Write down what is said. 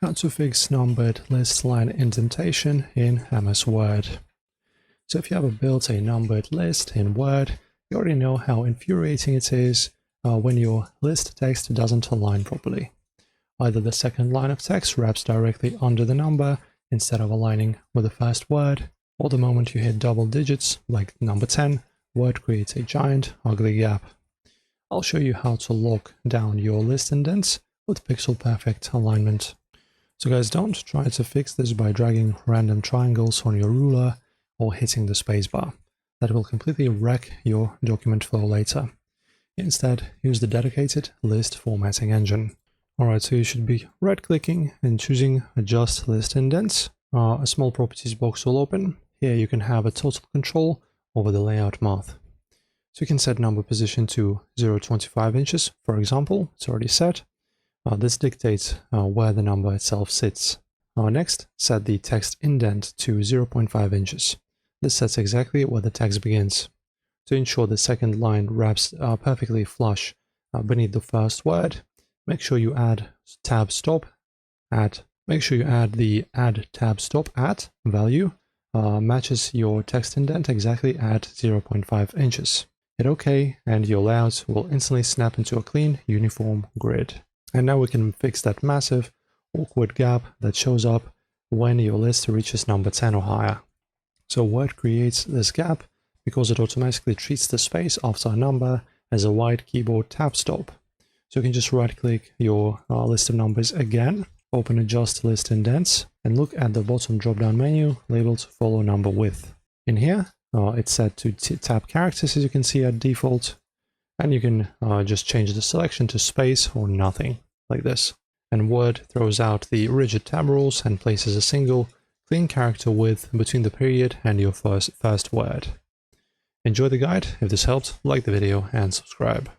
How to fix numbered list line indentation in MS Word. So if you have built a numbered list in Word, you already know how infuriating it is when your list text doesn't align properly. Either the second line of text wraps directly under the number instead of aligning with the first word, or the moment you hit double digits, like number 10, Word creates a giant, ugly gap. I'll show you how to lock down your list indents with pixel-perfect alignment. So guys, don't try to fix this by dragging random triangles on your ruler or hitting the spacebar. That will completely wreck your document flow later. Instead, use the dedicated list formatting engine. Alright, so you should be right-clicking and choosing Adjust List Indents. A small properties box will open. Here you can have a total control over the layout math. So you can set number position to 0.25 inches, for example. It's already set. This dictates where the number itself sits. Next, set the text indent to 0.5 inches. This sets exactly where the text begins. To ensure the second line wraps perfectly flush beneath the first word, make sure you add tab stop at. Make sure you add the add tab stop at value matches your text indent exactly at 0.5 inches. Hit OK, and your layout will instantly snap into a clean, uniform grid. And now we can fix that massive, awkward gap that shows up when your list reaches number 10 or higher. So Word creates this gap because it automatically treats the space after a number as a wide keyboard tab stop. So you can just right-click your list of numbers again, open Adjust List Indents, and look at the bottom drop-down menu labeled Follow Number Width. In here, it's set to tab characters, as you can see at default. And you can just change the selection to space or nothing, like this. And Word throws out the rigid tab rules and places a single, clean character width between the period and your first word. Enjoy the guide. If this helped, like the video and subscribe.